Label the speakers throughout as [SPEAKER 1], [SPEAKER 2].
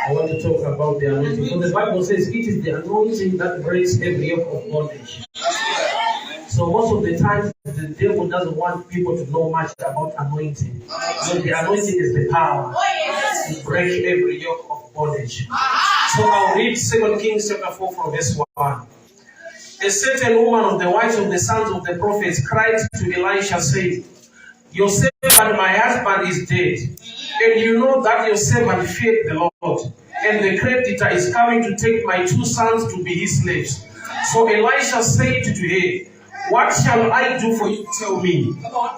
[SPEAKER 1] I want to talk about the anointing. Because the Bible says it is the anointing that breaks every yoke of bondage. So most of the time, the devil doesn't want people to know much about anointing. So the anointing is the power to break every yoke of bondage. So I'll read 2 Kings chapter 4 from verse 1. A certain woman of the wives of the sons of the prophets cried to Elisha, saying, "Your servant, my husband, is dead, and you know that your servant feared the Lord, and the creditor is coming to take my 2 sons to be his slaves." So Elisha said to her, "What shall I do for you? Tell me.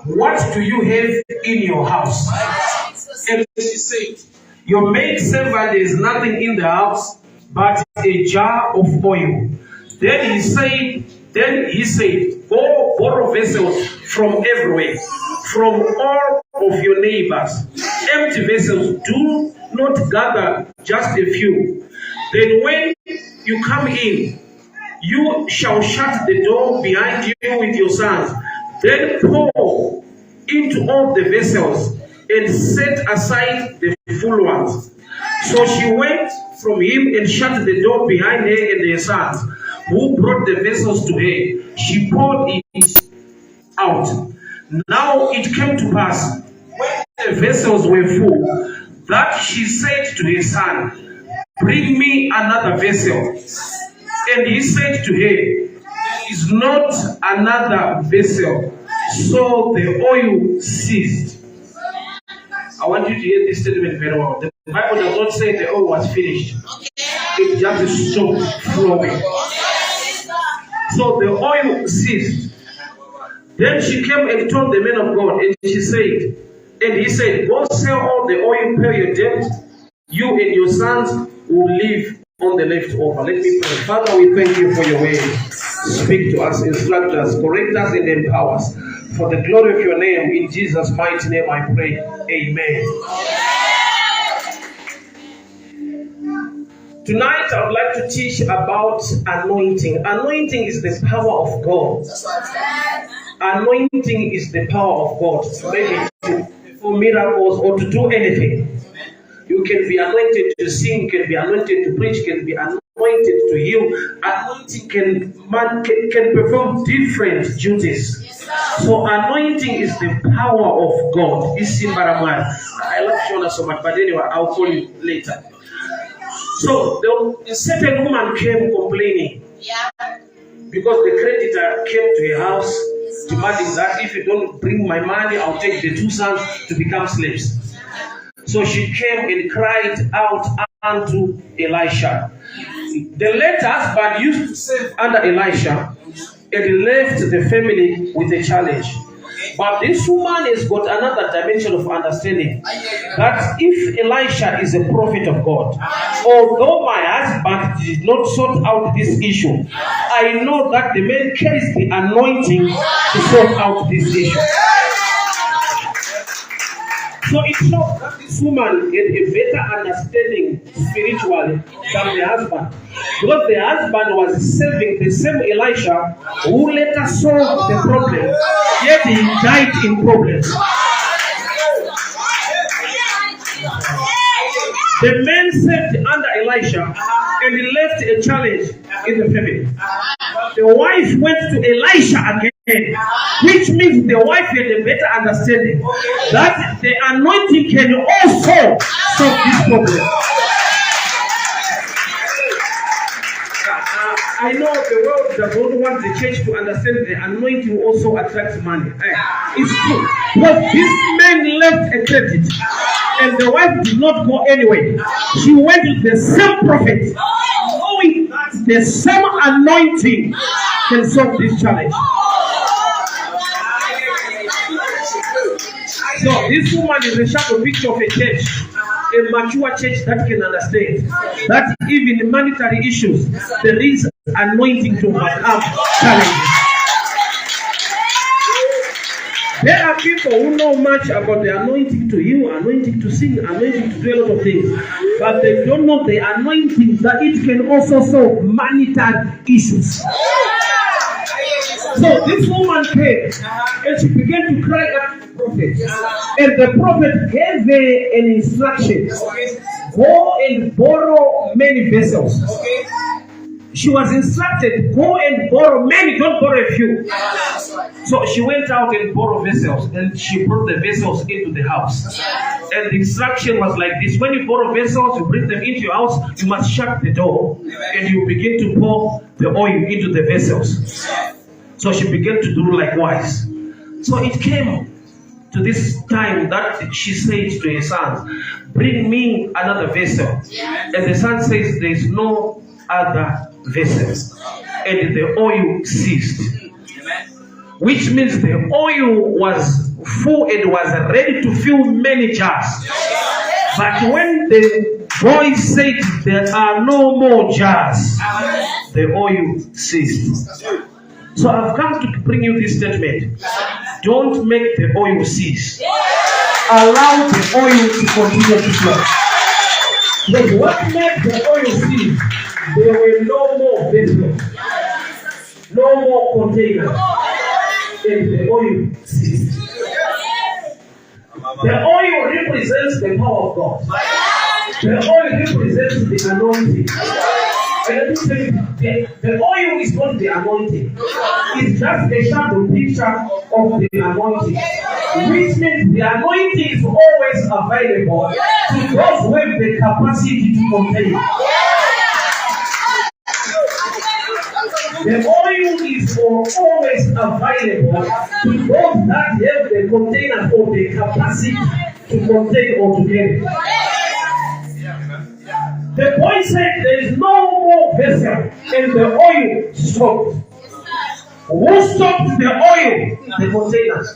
[SPEAKER 1] What do you have in your house?" And she said, "Your maidservant, there is nothing in the house but a jar of oil." Then he said, "Go borrow vessels from everywhere, from all of your neighbors, empty vessels. Do not gather just a few. Then when you come in, you shall shut the door behind you with your sons. Then pour into all the vessels and set aside the full ones." So she went from him and shut the door behind her and her sons, who brought the vessels to her. She poured it out. Now it came to pass, when the vessels were full, that she said to her son, "Bring me another vessel." And he said to her, "There is not another vessel." So the oil ceased. I want you to hear this statement very well. The Bible does not say the oil was finished. It just stopped flowing. So the oil ceased. Then she came and told the man of God, and he said, "Go sell all the oil, pay your debt. You and your sons will live on the leftover." Let me pray. Father, we thank you for your word. Speak to us, instruct us, correct us, and empower us. For the glory of your name, in Jesus' mighty name I pray. Amen. Tonight I would like to teach about anointing. Anointing is the power of God. Anointing is the power of God. Maybe to perform miracles or to do anything. You can be anointed to sing, can be anointed to preach, can be anointed to heal. Anointing can perform different duties. So anointing is the power of God. I love Shona so much, but anyway, I'll call you later. So a certain woman came complaining because the creditor came to her house demanding that if you don't bring my money, I'll take the 2 sons to become slaves. So she came and cried out unto Elisha. The late husband used to serve under Elisha and left the family with a challenge. But this woman has got another dimension of understanding that if Elisha is a prophet of God, although my husband did not sort out this issue, I know that the man carries the anointing to sort out this issue. So it shows that this woman had a better understanding spiritually than the husband. Because the husband was serving the same Elisha who later solved the problem, yet he died in problems. The man served under Elisha and he left a challenge in the family. The wife went to Elisha again, which means the wife had a better understanding that the anointing can also solve this problem. I know the world does not want the church to understand the anointing also attracts money. It's true. But this man left a credit and the wife did not go anywhere. She went to the same prophet, knowing that the same anointing can solve this challenge. So this woman is a shadow picture of a church, a mature church that can understand that even in monetary issues, there is anointing to overcome challenges. There are people who know much about the anointing to heal, anointing to sing, anointing to do a lot of things, but they don't know the anointing that it can also solve monetary issues. So this woman came and she began to cry out to the prophet. And the prophet gave her an instruction. Go and and borrow many vessels.
[SPEAKER 2] Okay.
[SPEAKER 1] She was instructed, go and borrow many, don't borrow a few. So she went out and borrowed vessels, and she brought the vessels into the house. And the instruction was like this: when you borrow vessels, you bring them into your house, you must shut the door, and you begin to pour the oil into the vessels. So she began to do likewise. So it came to this time that she said to her son, bring me another vessel. And the son says, there is no other vessel. And the oil ceased. Which means the oil was full and was ready to fill many jars. But when the boy said there are no more jars, the oil ceased. So I've come to bring you this statement. Don't make the oil cease. Allow the oil to continue to flow. But what made the oil cease? There were no more vessels, no more containers, and the oil ceased. The oil represents the power of God. The oil represents the anointing. And let me tell you, the oil is not the anointing. It's just a shadow picture of the anointing. Which means the anointing is always available to those who have the capacity to contain. The oil is always available to those that have the container or the capacity to contain or to carry. The boy said there is no more vessel, and the oil stopped. Who stopped the oil? The containers.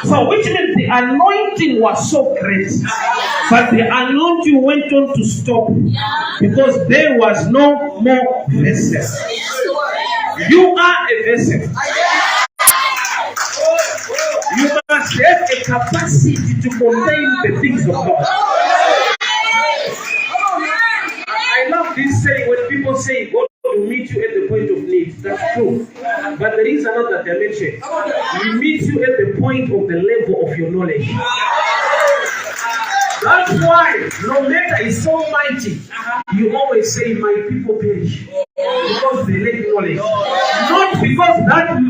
[SPEAKER 1] So which means the anointing was so great, but the anointing went on to stop because there was no more vessel. You are a vessel. You must have a capacity to contain the things of God. I love this saying when people say God will meet you at the point of need. That's true. But there is another dimension. He meets you at the point of the level of your knowledge. That's why no matter is so mighty, you always say my people perish. Because they lack knowledge. Not because that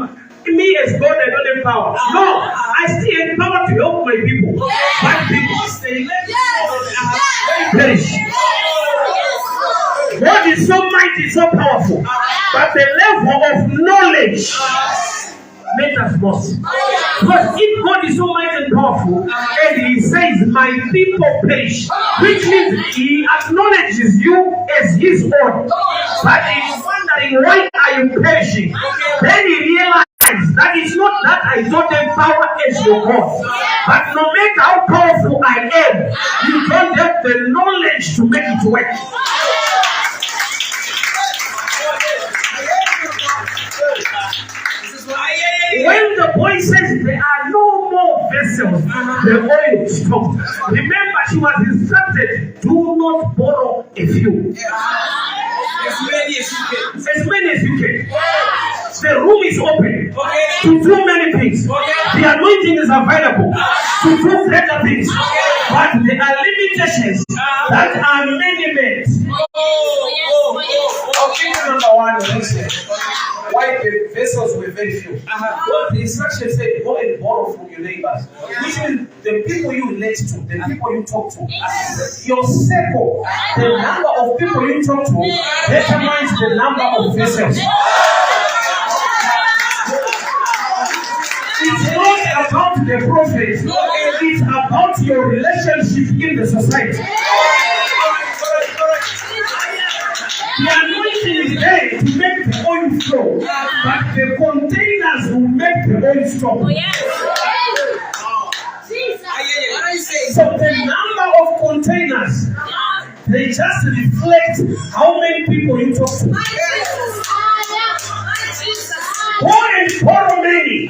[SPEAKER 1] me as God I don't have power. No, I still have power to help my people. But because they lack knowledge, they perish. God is so mighty, so powerful, but the level of knowledge matters most. Because if God is so mighty and powerful, and He says, "My people perish," which means He acknowledges you as His own, but He's wondering why are you perishing? Then He realizes that it's not that I don't have power as your God, but no matter how powerful I am, you don't have the knowledge to make it work. When the boy says there are no more vessels, the oil stopped. Remember, she was instructed, do not borrow a few. As many as you can. As many as you can. The room is open to do many things. The anointing is available to do greater things. But there are limitations that are many. Okay, number one, listen. Why the vessels were very few. What the instruction said, go and borrow from your neighbors. Which means the people you relate to, the people you talk to, your circle, the number of people you talk to determines the number of vessels. It's not about the prophet, it's about your relationship in the society. The anointing is there to make the oil flow, but the containers will make the oil stop. So the number of containers, they just reflect how many people you talk to. Go and borrow many,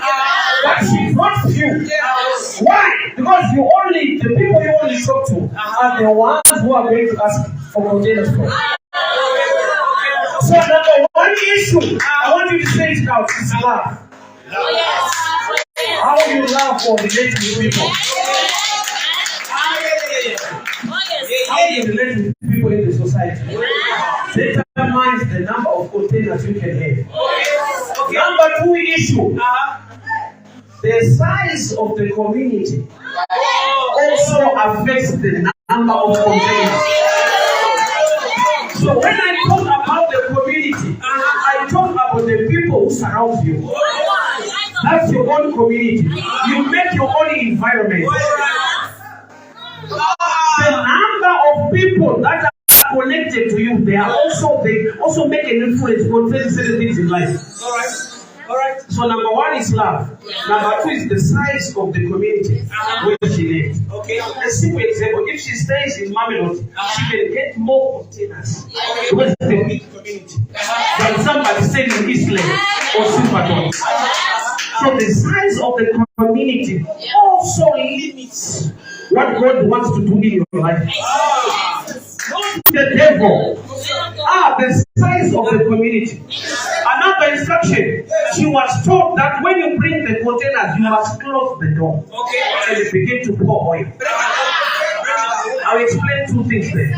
[SPEAKER 1] but she's not few. Why? Because the people you only talk to are the ones who are going to ask for containers from. So number one issue, I want you to say it out, is love. How you love for relating with people. How you relate with people life. Determines the number of containers you can have. Number 2 issue. The size of the community also affects the number of containers. So when I talk about the community, I talk about the people who surround you. That's your own community. You make your own environment. The number of people that are connected to you, they also make an influence on certain things in life. All right. So number 1 is love. Number 2 is the size of the community where she lives. Okay. A simple example: if she stays in Mamelodi, she can get more containers because it's a big community than somebody staying in Eastland or Silverton. So the size of the community also limits what God wants to do in your life. The devil. The size of the community. Another instruction, she was told that when you bring the containers, you must close the door. And you begin to pour oil. I'll explain 2 things there.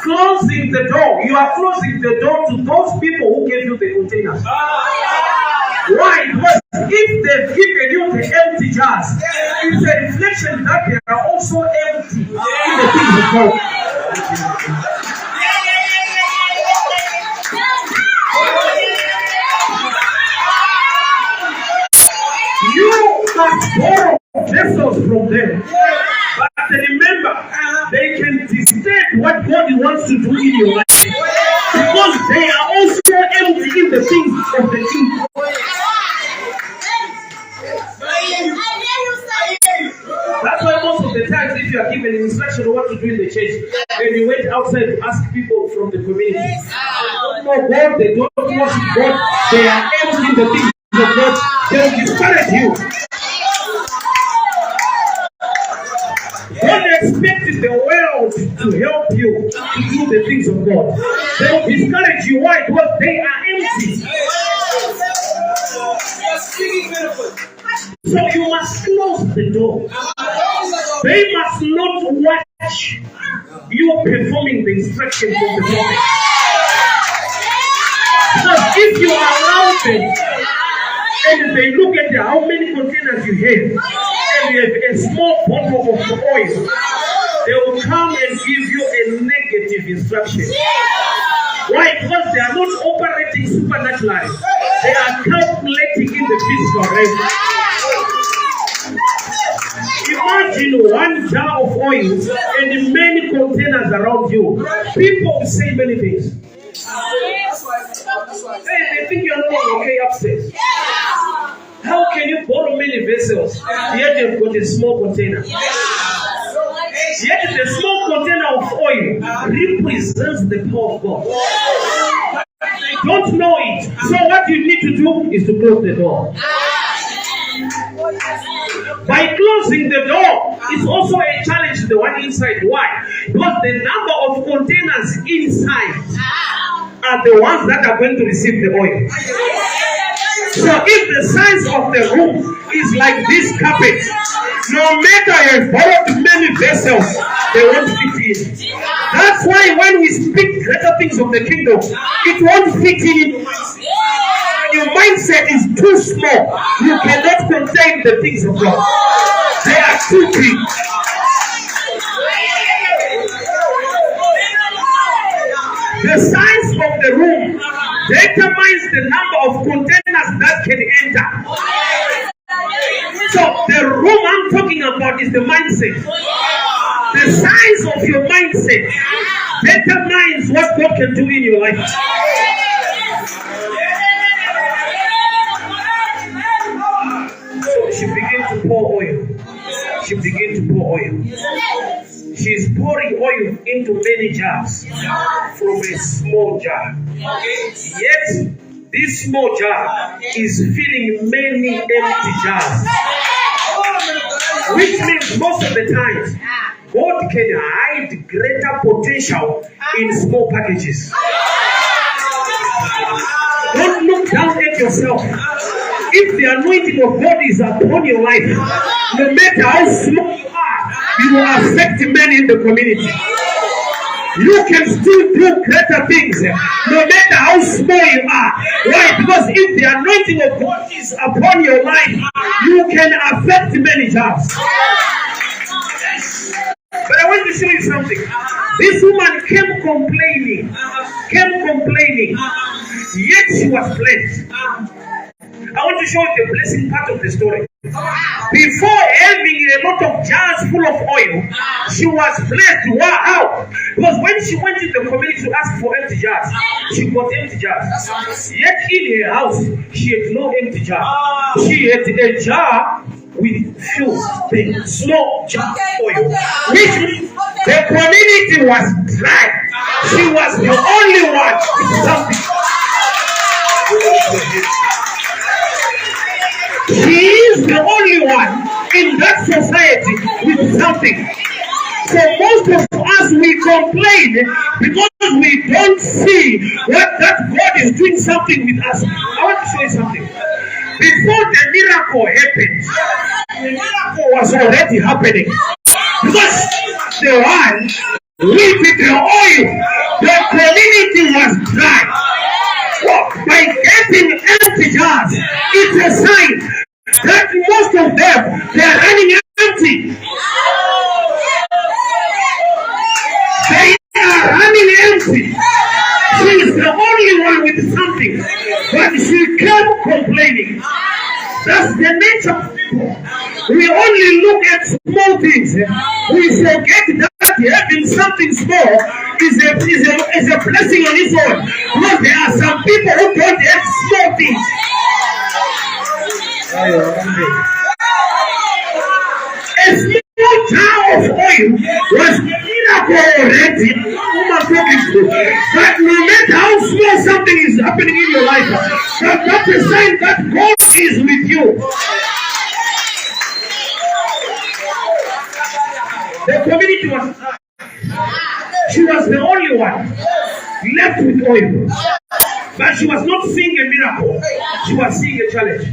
[SPEAKER 1] Closing the door. You are closing the door to those people who gave you the containers. Why? Because if they've given you the empty jars, it's a reflection that they are also empty in the things of God. You must borrow vessels from them. But remember, they can disturb what God wants to do in your life. Because they are also empty in the things of the kingdom. That's why most of the times, if you are given an instruction on what to do in the church, when you went outside to ask people from the community, they don't know God, they don't worship God, they are empty in the things of God, they will discourage you. Don't expect the world to help you to do the things of God. They will discourage you. Why? Because they are empty. So you must close the door. They must not watch you performing the instructions of the prophet. Because if you allow them and they look at how many containers you have, and you have a small bottle of oil, they will come and give you a negative instruction. Why? Because they are not operating supernaturally. They are calculating in the physical realm. Imagine 1 jar of oil and many containers around you. People will say many things. Hey, they think you're not okay upstairs. How can you borrow many vessels yet you've got a small container? Yet the small container of oil represents the power of God. They don't know it. So what you need to do is to close the door. By closing the door, it's also a challenge to the one inside. Why? Because the number of containers inside are the ones that are going to receive the oil. So if the size of the room is like this carpet, no matter you have borrowed many vessels, they won't fit in. That's why when we speak greater things of the kingdom, it won't fit in. Your mindset is too small. You cannot contain the things of God. They are too big. The size of the room determines the number of containers that can enter. So the room I'm talking about is the mindset. The size of your mindset determines what God can do in your life. So she began to pour oil. She began to pour oil. She's pouring oil into many jars from a small jar. Yet, this small jar is filling many empty jars. Which means most of the time, God can hide greater potential in small packages. Don't look down at yourself. If the anointing of God is upon your life, no matter how small you are, you will affect many in the community.
[SPEAKER 2] you can still do greater things, no matter how small you are. Why? Because if the anointing of God is upon your life, you can affect many jobs. But I want to show you something. This woman kept complaining, yet she was blessed. I want to show you the blessing part of the story. Before having a lot of jars full of oil, she was blessed. Wow! Because when she went to the community to ask for empty jars, she got empty jars. Yet in her house, she had no empty jar. She had a jar with few things, small jar of oil, which means the community was dry. She was the only one with something. She is the only one in that society with something. So most of us, we complain because we don't see what that God is doing something with us. I want to show you something. Before the miracle happened, the miracle was already happening. Because the one with the oil, the community was dry. By getting empty jars, it's a sign that most of them, they are running empty. They are running empty. She is the only one with something, but she kept complaining. That's the nature of people. We only look at small things. We forget that having something small is a blessing on its own. Because there are some people who don't have small things. A small jar of oil was a miracle already. Who am I talking to? But no matter how small something is happening in your life, that's a sign that God is with you. The community was, she was the only one left with oil. But she was not seeing a miracle. She was seeing a challenge.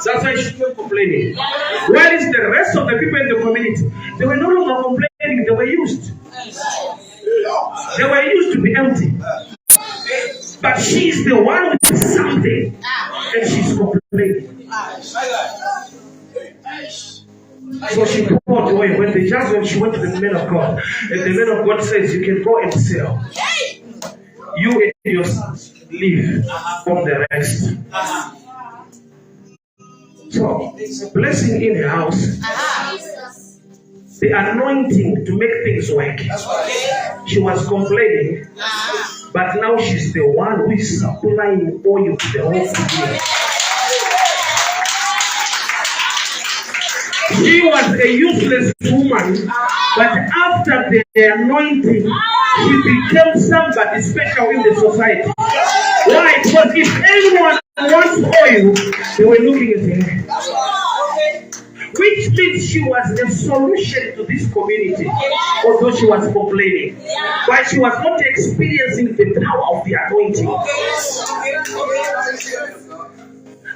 [SPEAKER 2] That's why she kept complaining. Whereas the rest of the people in the community, they were no longer complaining. They were used. They were used to be empty. But she's the one with something. And she's complaining. So she poured away. When the jars went, she went to the man of God. And the man of God says, you can go and sell. You and your sons live from the rest. So, blessing in her house, the anointing to make things work. She was complaining, but now she's the one who is supplying oil to the whole community. She was a useless woman, but after the anointing, she became somebody special in the society. Why? Because if anyone wants oil, they were looking at her. Which means she was a solution to this community, although she was complaining. But she was not experiencing the power of the anointing.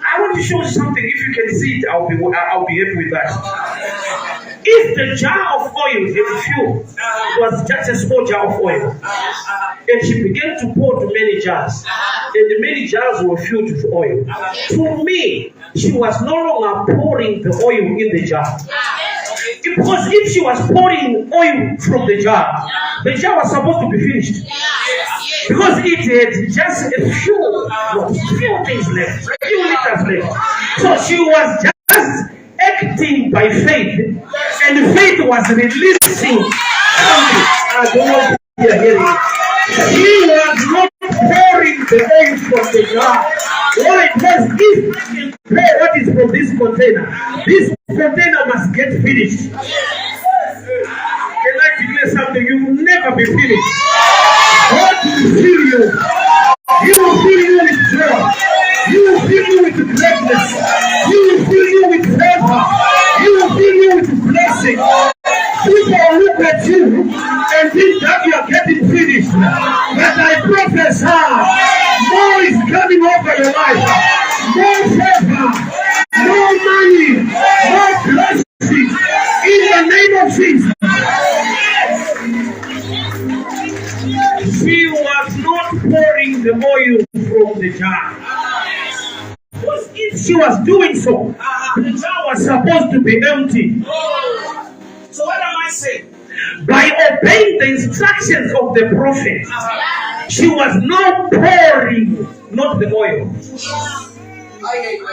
[SPEAKER 2] I want to show you something. If you can see it, I'll be happy with that. If the jar of oil, the fuel, was just a small jar of oil, and she began to pour to many jars, and the many jars were filled with oil. To me, she was no longer pouring the oil in the jar. Because if she was pouring oil from the jar was supposed to be finished. Because it had just a few things left, a few liters left. So she was just acting by faith, and faith was releasing something. I don't know if you're hearing it. She was not pouring the oil from the jar. Why? Because if I can pour what is from this container must get finished. Can I declare something? You will never be finished. God will fill you. He will fill you with joy. He will fill you with greatness. He will fill you with favor. He will fill you with blessing. People look at you and think that you are getting finished. But I prophesy, more is coming over your life. More favor, more money, more blessings. In the name of Jesus. pouring the oil from the jar. Because if she was doing so, the jar was supposed to be empty.
[SPEAKER 1] So what am I saying?
[SPEAKER 2] By obeying the instructions of the prophet, she was now pouring not the oil,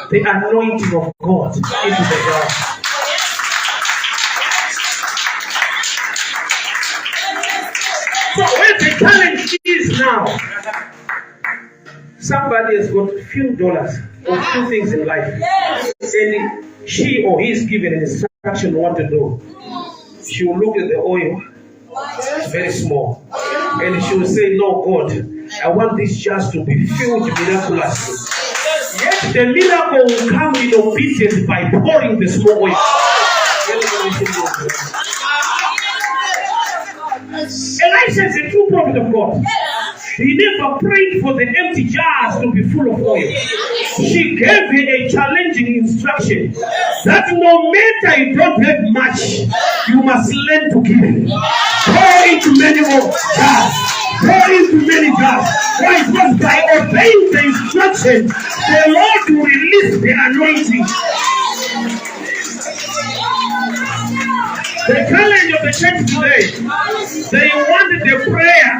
[SPEAKER 2] the anointing of God into the jar. So where the challenge is now, somebody has got a few dollars or few things in life, and she or he is given an instruction what to do. She will look at the oil, it's very small, and she will say, "No, God, I want these jars to be filled miraculously." Yet the miracle will come in obedience by pouring the small oil. Elisha is a true prophet of God. He never prayed for the empty jars to be full of oil. She gave him a challenging instruction that no matter you don't have much, you must learn to give. Pour into many more jars. Pour into many jars. Why? Because by obeying the instruction, the Lord will release the anointing. The challenge of the church today, they wanted the prayer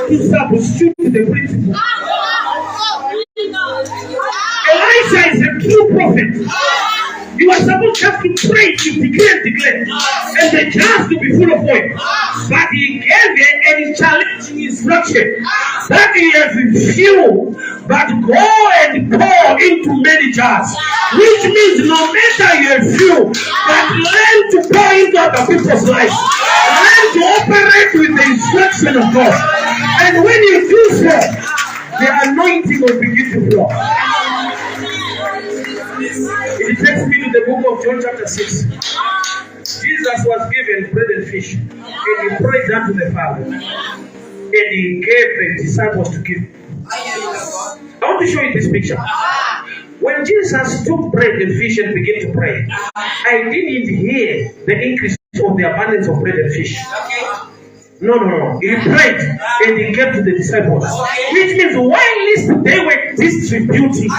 [SPEAKER 2] to substitute the principle. Elisha is a true prophet. You are supposed to have to pray to declare and declare, and the jars to be full of oil. But he gave a challenging instruction that he has few, but go and pour into many jars. Which means no matter you have few, but learn to pour into other people's lives. Learn to operate with the instruction of God. And when you do so, the anointing will begin to flow. It takes me to the book of John chapter 6. Jesus was given bread and fish, and he prayed unto the Father, and he gave the disciples to give. I want to show you this picture. When Jesus took bread and fish and began to pray, I didn't hear the increase of the abundance of bread and fish. No. He prayed and he gave to the disciples. Which means while least they were distributing,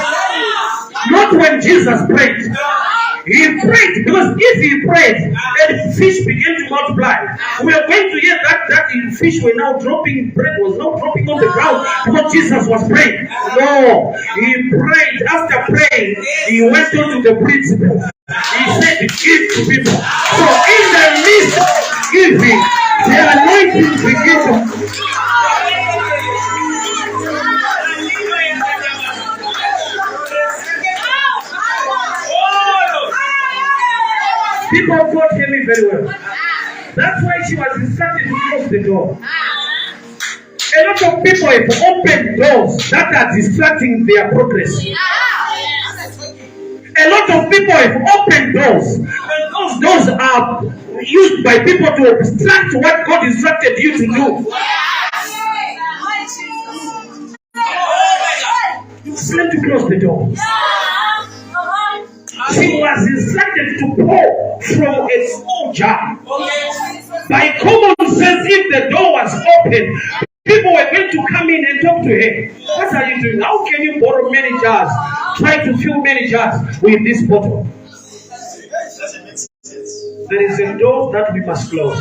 [SPEAKER 2] not when Jesus prayed. He prayed because if he prayed and fish began to multiply, we are going to hear that fish were now dropping, bread was now dropping on the ground because Jesus was praying. No, he prayed. After praying, he went on to the principle. He said, "Give to people." So in the midst of giving, the anointing begins to. People of God hear me very well. That's why she was instructed to close the door. A lot of people have opened doors that are distracting their progress. A lot of people have opened doors, and those doors are used by people to obstruct what God instructed you to do. You learn to close the door. She was instructed to pour from a small jar. By common sense, if the door was open, people were going to come in and talk to her. What are you doing? How can you borrow many jars? Try to fill many jars with this bottle. There is a door that we must close.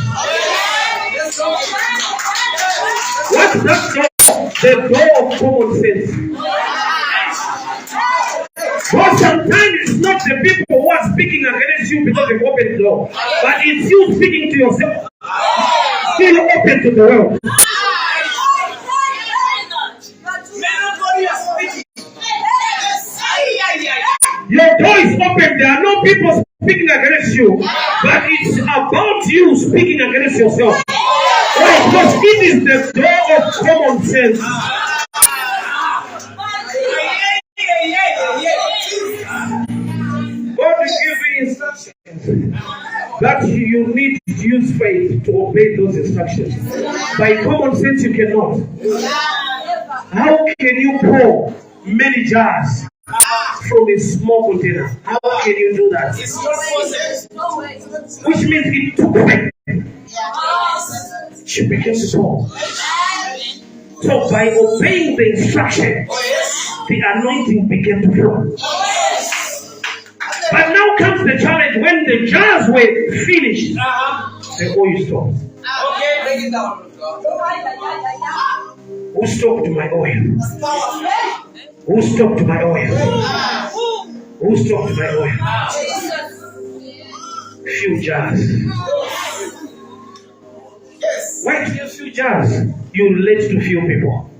[SPEAKER 2] What's that door? The door of common sense. But sometimes it's not the people who are speaking against you because they've opened the door, but it's you speaking to yourself. Still open to the world. Your door is open. There are no people speaking against you, but it's about you speaking against yourself. Why? Because it is the door of common sense. God will give you instructions that you need to use faith to obey those instructions. By common sense, you cannot. How can you pour many jars from a small container? How can you do that? Which means it took faith. She began to pour. So by obeying the instruction, the anointing began to flow. But now comes the challenge. When the jars were finished, the oil stopped.
[SPEAKER 3] Okay, break it down.
[SPEAKER 2] Who stopped my oil? Who stopped my oil? Who stopped my oil? Few jars. Why do you few jars? You relate to few people.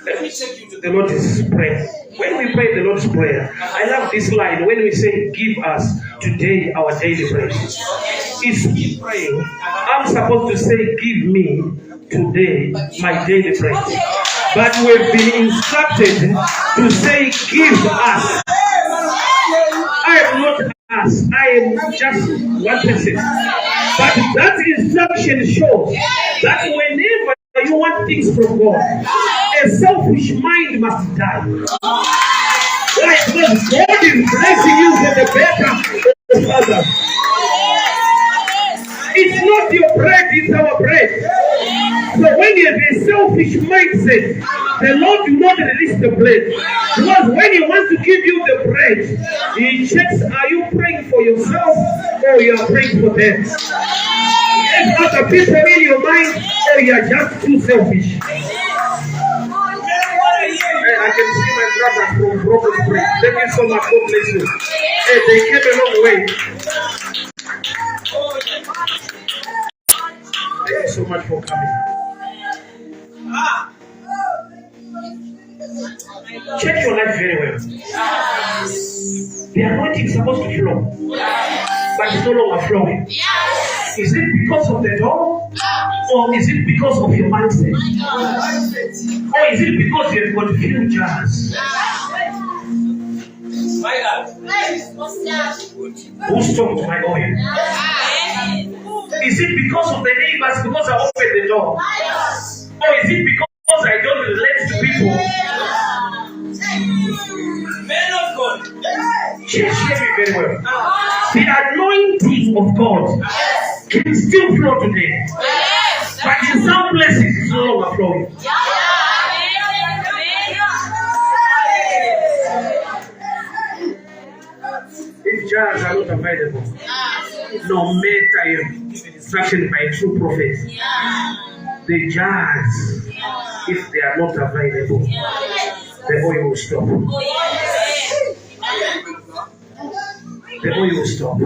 [SPEAKER 2] Let me take you to the Lord's Prayer. When we pray the Lord's Prayer, I love this line when we say, "Give us today our daily bread." It's me praying. I'm supposed to say, "Give me today my daily bread." But we've been instructed to say, "Give us." I am not us. I am just one person. But that instruction shows that whenever you want things from God, a selfish mind must die. Why? Because God is blessing you for the better of others. It's not your bread, it's our bread. So when you have a selfish mindset, the Lord will not release the bread. Because when He wants to give you the bread, He checks, are you praying for yourself or you are praying for them? Is other people in your mind or you are just too selfish? Hey, I can see my brother from Broken Spring. Thank you so much. God bless you. Hey, they came a long way. Thank you so much for coming. Check your life very well. The anointing is supposed to flow, but it's no longer flowing. Is it because of the door? Or is it because of your mindset? Or is it because you have got few jars? Who stopped my oil? Is it because of the neighbors because I opened the door? Or is it because I don't relate to people? Men of God. Hear me very well. The anointing of God can still flow today. But in some places it's no longer flowing. If jars are not available, no matter you give instruction by a true prophet, the jars, if they are not available, the oil will stop. The oil will stop.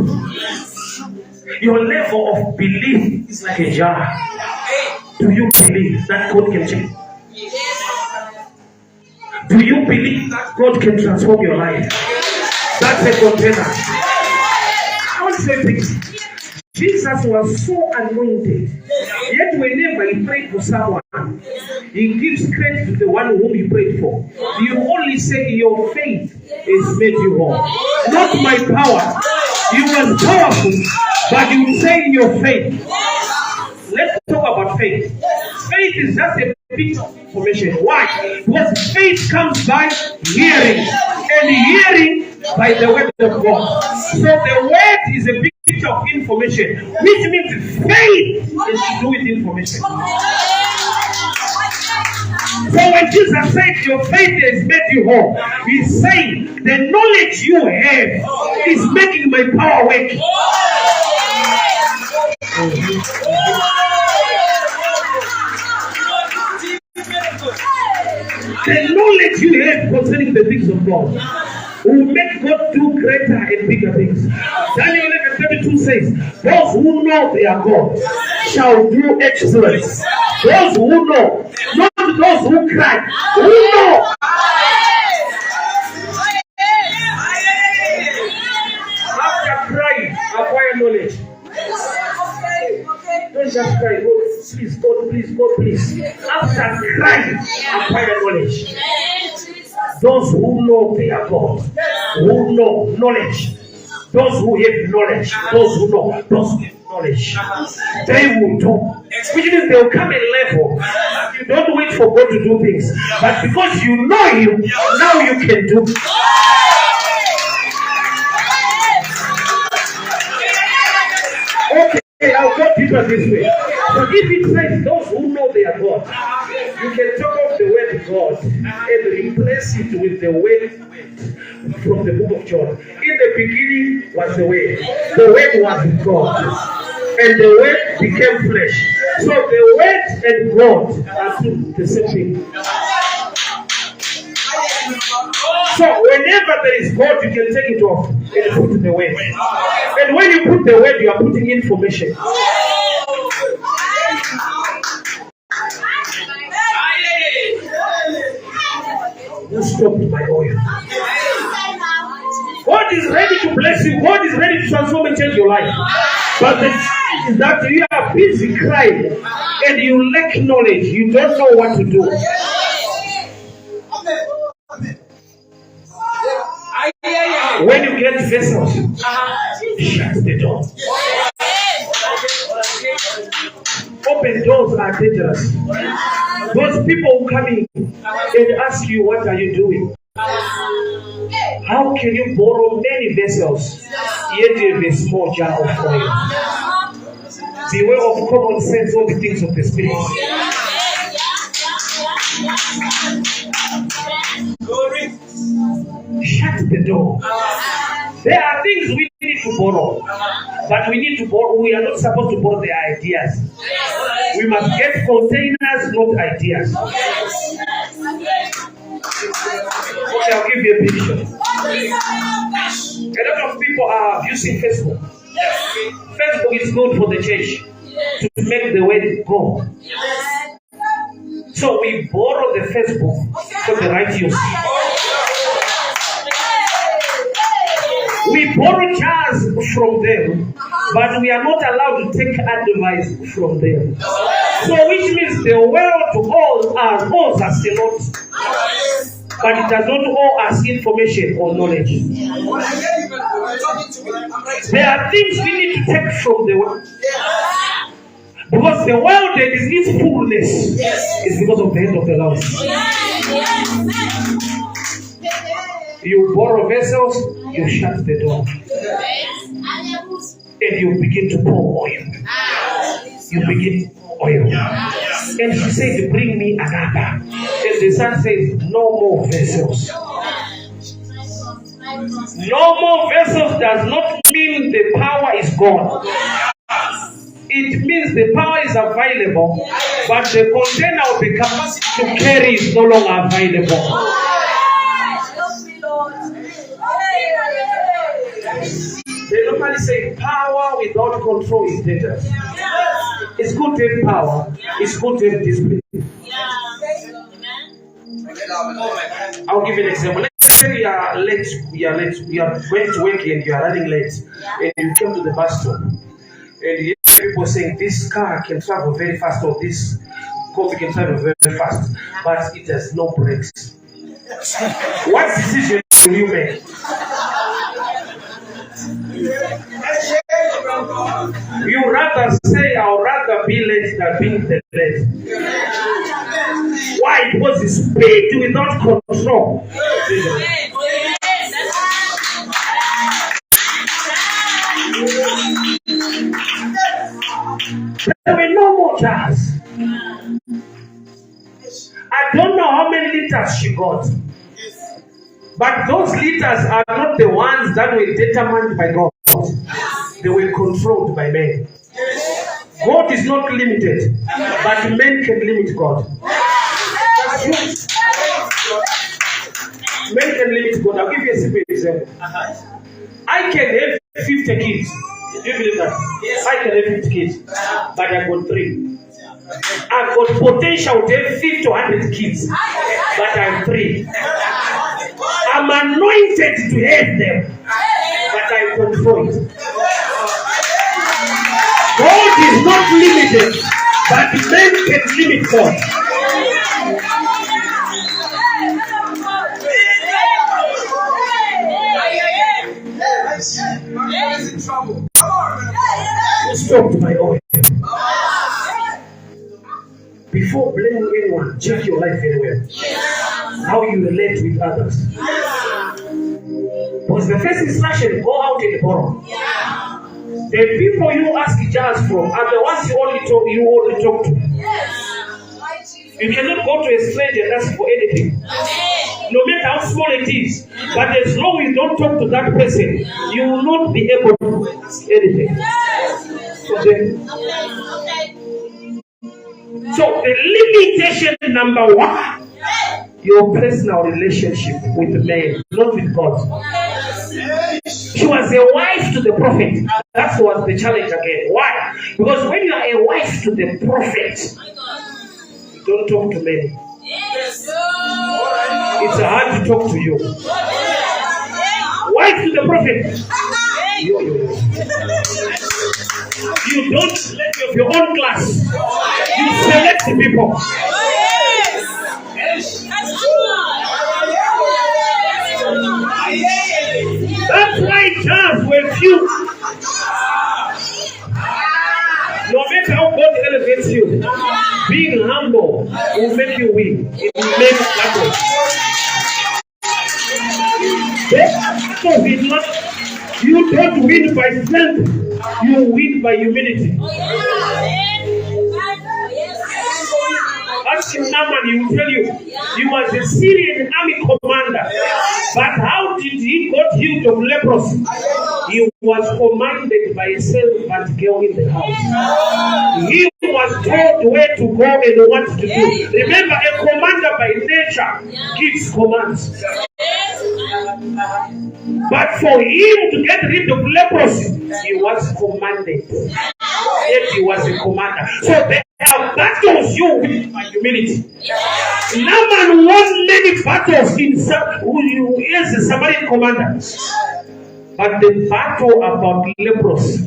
[SPEAKER 2] Your level of belief is like a jar. Do you believe that God can change? Do you believe that God can transform your life? That's a container. I want to say this. Jesus was so anointed. Yet whenever He prayed for someone, He gives credit to the one whom He prayed for. You only say your faith has made you whole. Not my power. You were powerful, but you will say in your faith. Let's talk about faith. Faith is just a bit of information. Why? Because faith comes by hearing, and hearing by the word of God. So the word is a bit of information, which means faith is to do with information. So when Jesus said your faith has made you whole, He's saying the knowledge you have is making my power work. The knowledge you have concerning the things of God will make God do greater and bigger things. Daniel 11:32 says, those who know their God shall do exploits. Those who know, not those who cry, who know. After crying, acquire knowledge. Don't just cry, God, please, God, please, God, please. After crying, acquire knowledge. Those who know their God, who know knowledge, those who have knowledge, those who know, those who have knowledge, they will do. Which means they will come a level. You don't wait for God to do things, but because you know Him, now you can do. Okay, I'll go deeper this way. But if it says those who know their God, you can take off the word God and replace it with the word from the book of John. In the beginning was the Word. The Word was with God. And the Word became flesh. So the Word and God are two the same thing. So whenever there is God, you can take it off and put the Word. And when you put the Word, you are putting information. You stopped my oil. God is ready to bless you. God is ready to transform and change your life. But the fact is that you are busy crying and you lack knowledge. You don't know what to do. When you get vessels, shut the door. Open doors are dangerous. Those people who come in and ask you, what are you doing? How can you borrow many vessels yet you have a small jar of oil? Beware of common sense, all the things of the Spirit. Shut the door. There are things we need to borrow, but we need to borrow. We are not supposed to borrow their ideas. We must get containers, not ideas. Okay, I'll give you a picture. A lot of people are using Facebook. Facebook is good for the church to make the way go. So we borrow the Facebook for the right use. We borrow jars from them, but we are not allowed to take advice from them. So which means the world owes us a lot, but it does not owe us information or knowledge. There are things we need to take from the world. Because the world that is its fullness is because of the hand of the Lord. You borrow vessels, you shut the door. And you begin to pour oil. You begin oil. And she said, bring me another. And the son says, no more vessels. No more vessels does not mean the power is gone. It means the power is available, but the container of the capacity to carry is no longer available. They normally say power without control is dangerous. It's good to have power. It's good to have discipline. I'll give you an example. Let's say we are late. We are going to work and you are running late. And you come to the bus stop. And you hear people saying this car can travel very fast or this coffee can travel very fast. But it has no brakes. What decision will you make? You rather say, I'll rather be late than being late. Why? Because it's speed without control. There were no more jars. I don't know how many liters she got. But those liters are not the ones that were determined by God. They were controlled by men. God is not limited, but men can limit God. Men can limit God. I'll give you a simple example. I can have 50 kids. Do you believe that? Yes. I can have 50 kids, but I got 3. I've got potential to have 50 to 100 kids, but I have 3. I'm anointed to have them, but I control it. God is not limited, but men can limit God. Stop my oil. Before blaming anyone, check your life very well. How you relate with others. Because the first instruction, go out and borrow. The people you ask jars from are the ones you only talk to. You cannot go to a stranger and ask for anything. No matter how small it is. But as long as you don't talk to that person, you will not be able to do anything. So the limitation number one, your personal relationship with the man, not with God. She was a wife to the prophet. That was the challenge again. Why? Because when you are a wife to the prophet, you don't talk to men. It's hard to talk to you. Wife to the prophet. You don't select of your own class. You select the people. That's why jars were few. No matter how God elevates you, being humble will make you win. It will make battle. You don't win by strength, you win by humility. Ask Naaman, he will tell you, he was a Syrian army commander. But how did he got healed of leprosy? He was commanded by a servant girl in the house. He was told where to go and what to do. Remember, a commander by nature gives commands. But for him to get rid of leprosy, he was commanded. Yet he was a commander. So there are battles you win by humility. Naaman won many battles who is a Samaritan commander. But the battle about leprosy,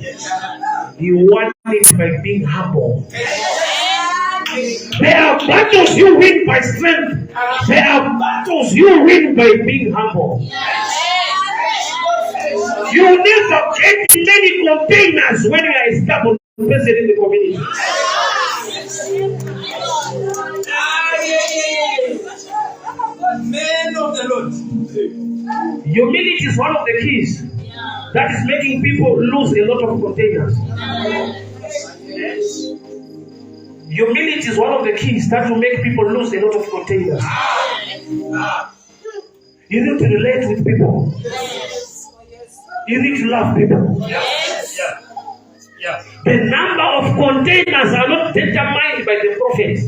[SPEAKER 2] he won it by being humble. There are battles you win by strength. There are battles you win by being humble. You never get many containers when you are a stubborn person in the community.
[SPEAKER 3] Men of the Lord.
[SPEAKER 2] Humility is one of the keys that is making people lose a lot of containers. Humility is one of the keys that will make people lose a lot of containers. You need to relate with people. You need to love people. The number of containers are not determined by the prophet.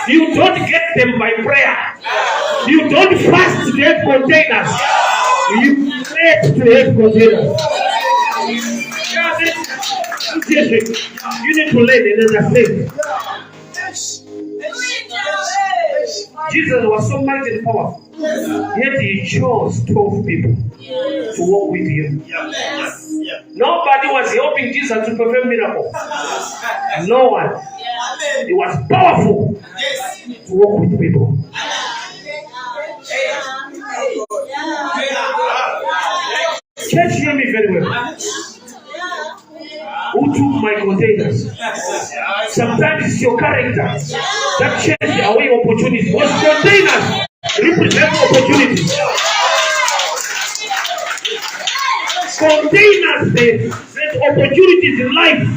[SPEAKER 2] You don't get them by prayer. You don't fast to have containers. You pray to have containers. You need to learn another thing. Jesus was so mighty and powerful. Yet he chose 12 people to walk with him. Nobody was helping Jesus to perform miracles. No one. He was powerful to walk with people. Church, hear me very well. Who took my containers? Sometimes it's your character that changes away opportunities. Because containers represent opportunities. Containers represent opportunities in life.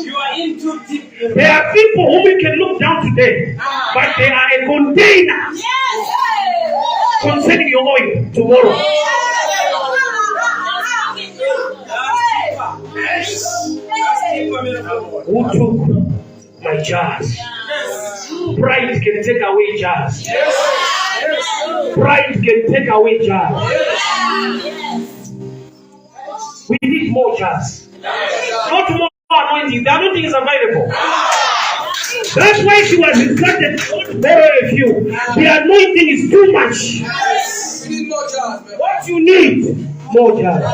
[SPEAKER 3] You are in too deep.
[SPEAKER 2] There are people whom we can look down today, but they are a container concerning your oil tomorrow. Who took my jars? Pride can take away jars. Pride can take away jars. We need more jars. Not more anointing. The anointing is available. That's why she was instructed to borrow a few. The anointing is too much.
[SPEAKER 3] We need more jars, man.
[SPEAKER 2] What you need? More jars.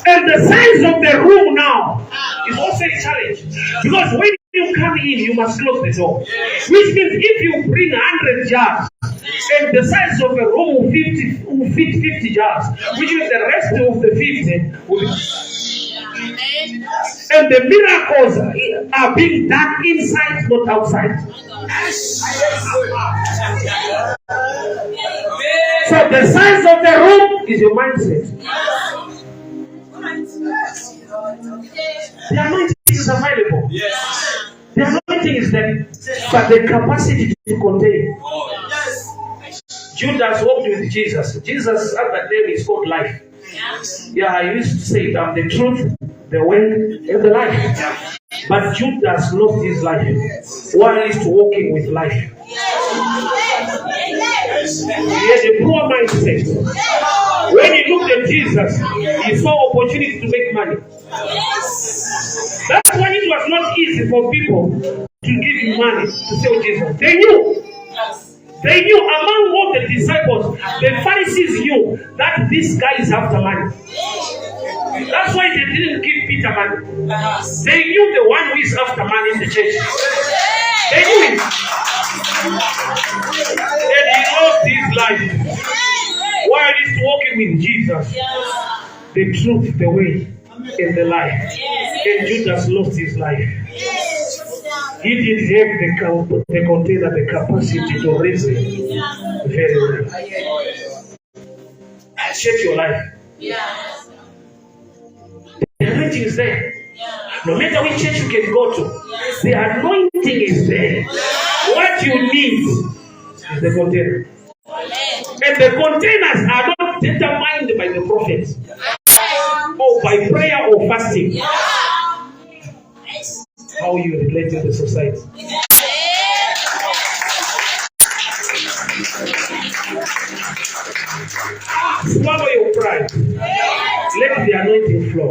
[SPEAKER 2] And the size of the room now is also a challenge. Because when you come in, you must close the door. Which means if you bring 100 jars, and the size of the room will fit 50 jars, which means the rest of the 50 will be. And the miracles are being done inside, not outside. So the size of the room is your mindset. The anointing is available. The anointing is there, but the capacity to contain. Judas walked with Jesus. Jesus' other name is called life. Yeah, I used to say, I'm the truth, the way, and the life. But Judas lost his life while he's walking with life. He had a poor mindset. When he looked at Jesus, he saw opportunity to make money. That's why it was not easy for people to give him money to sell Jesus. They knew. They knew among all the disciples, the Pharisees knew that this guy is after money. That's why they didn't give Peter money. They knew the one who is after money in the church. They knew it. And he lost his life while he's walking with Jesus. The truth, the way, and the life. And Judas lost his life. He didn't have the container, the capacity to raise it very well. Check your life. The anointing is there. No matter which church you can go to, the anointing is there. What you need is the container. And the containers are not determined by the prophets or by prayer or fasting. How you relate to the society. Swallow your pride. Let the anointing flow.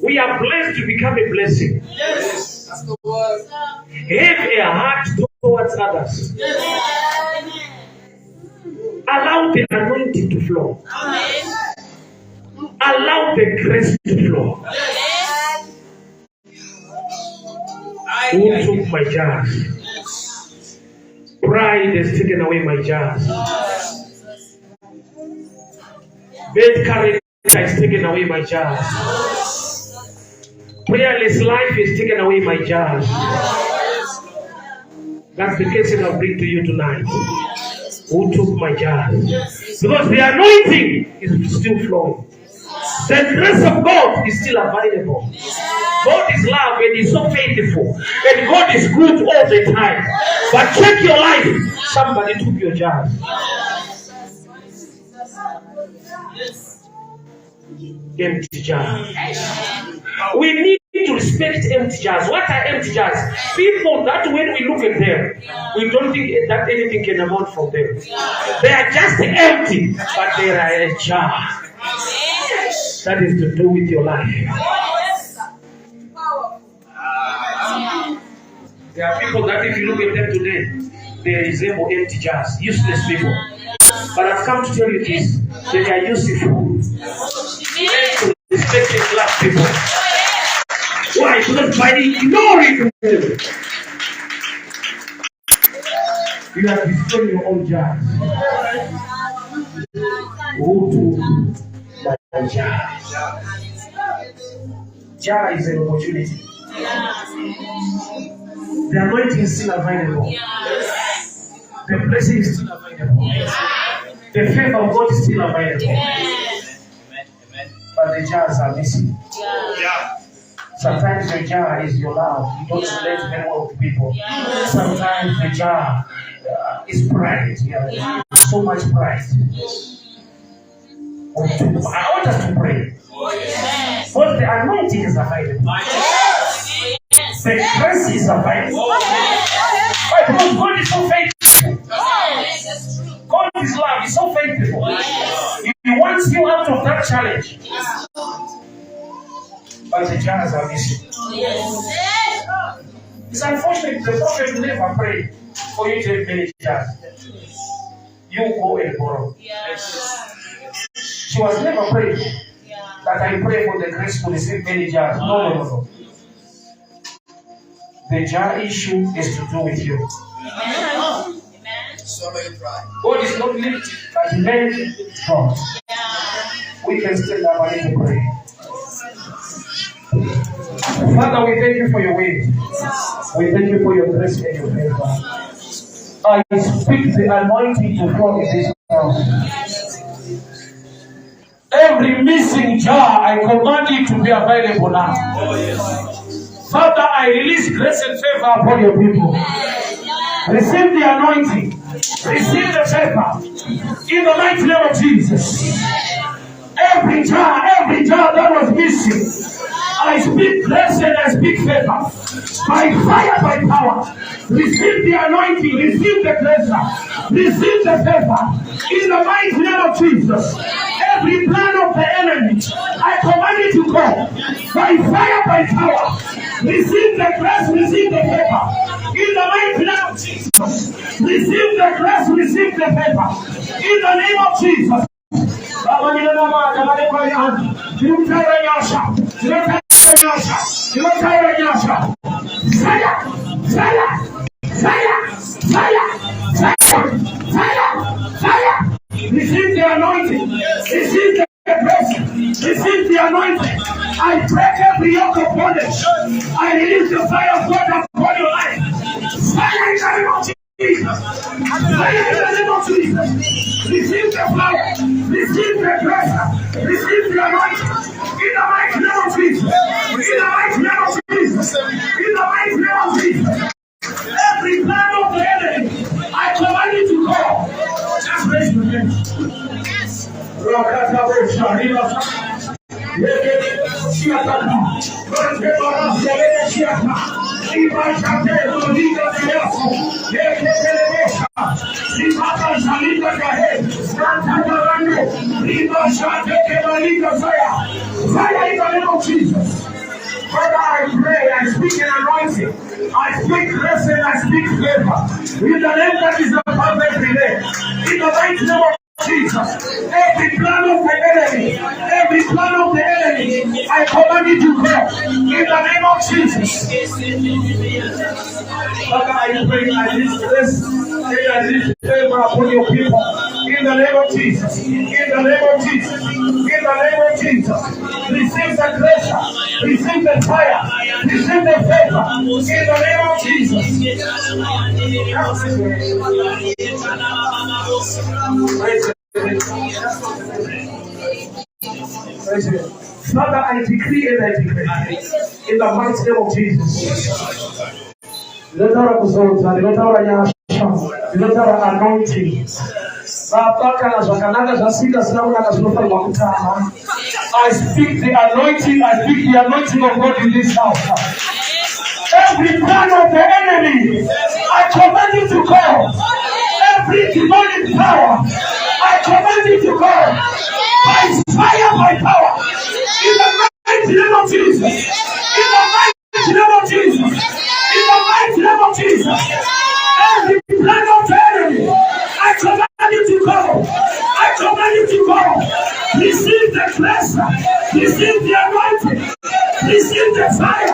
[SPEAKER 2] We are blessed to become a blessing. That's the word. Have a heart towards others. Allow the anointing to flow. Allow the grace to flow. Who took my jars? Pride has taken away my jars. Bad character has taken away my jars. Prayerless life has taken away my jars. That's the question I'll bring to you tonight. Who took my jars? Because the anointing is still flowing. The grace of God is still available. God is love and He's so faithful. And God is good all the time. But check your life. Somebody took your jars. Empty jars. We need to respect empty jars. What are empty jars? People that when we look at them, we don't think that anything can amount from them. They are just empty, but they are a jar. That is to do with your life. There are people that if you look at them today, they resemble empty jars, useless people. But I've come to tell you this, they are useful. Respect and love people. Why? Because by ignoring them, you are destroying your own jars. Who took my jar? Jar is an opportunity. The anointing is still available. The blessing is still available. The favor of God is still available. But the jars are missing. Sometimes the jar is your love. You don't relate very well to people. Sometimes the jar is pride. So much pride. I want us to pray. But the anointing is available. The grace is available. Why? Because God is so faithful. God is love. He's so faithful. He wants you out of that challenge. But the jars are missing. It's unfortunate the prophet never prayed for you to have many jars. You go and borrow. She was never praying that I pray for the grace to receive many jars. No. The jar issue is to do with you. God is not limited, but men God. We can stand up and need to pray. Father, we thank you for your way. We thank you for your grace and your favor. I speak the anointing to flow in this house. Every missing jar, I command it to be available now. Father, I release grace and favor upon your people. Receive the anointing. Receive the favor. In the mighty name of Jesus. Every jar that was missing, I speak grace and I speak favor. By fire, by power. Receive the anointing. Receive the grace. Receive the favor. In the mighty name of Jesus. Every plan of the enemy, I command it to go. By fire, by power. Receive the grace. Receive the favor. In the mighty name of Jesus. Receive the grace. Receive the favor. In the name of Jesus. Receive the anointing. Receive the grace. Receive the anointing. I break every yoke of bondage. I release the fire of God upon your life. Fire in the name of Jesus. Fire in the name of Jesus. Receive the fire. Receive the grace. Receive the anointing. In the mighty name of Jesus. In the mighty name of Jesus. In the mighty name of Jesus. Every plan of the enemy, I command you to go. Just raise your hands. Fire in the name of Jesus. Father, I pray, I speak an anointing, I speak grace and I speak favor. In the name that is above every name. In the mighty name of Jesus. Every plan of the enemy, every plan of the enemy, I command you to go. In the name of Jesus. Father, I pray, I release grace and I release favor upon your people. In the name of Jesus. In the name of Jesus. In the name of Jesus. Receive the grace. Receive the fire. Receive the favor. In the name of Jesus. Father, I decree and I declare in the mighty name of Jesus. Let our results and let our yasha, let our anointing. I speak the anointing, I speak the anointing of God in this house. Every plan of the enemy, I command you to go. Every demonic power, I command you to go. By fire, by power. In the mighty name of Jesus. In the mighty name of Jesus. In the mighty name of Jesus. Every plan of the enemy, I command you to go. I command you to go. Receive the grace. Receive the anointing. Receive the fire.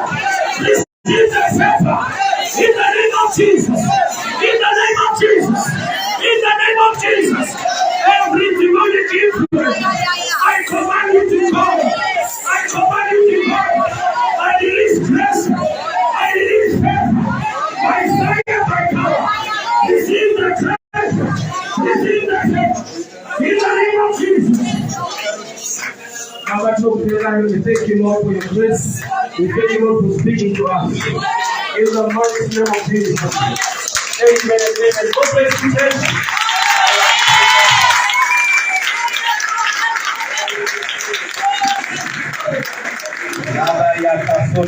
[SPEAKER 2] Receive the favor. In the name of Jesus. In the name of Jesus. In the name of Jesus. Every demonic influence, I command you to go. I command you to go. I release grace. I release favor. By fire, by power. Receive the grace. Receive the favor. In the name of Jesus. We thank you, Lord, for your grace. We thank you, Lord, for speaking to us. In the mighty name of Jesus. Amen and amen. God bless you, guys.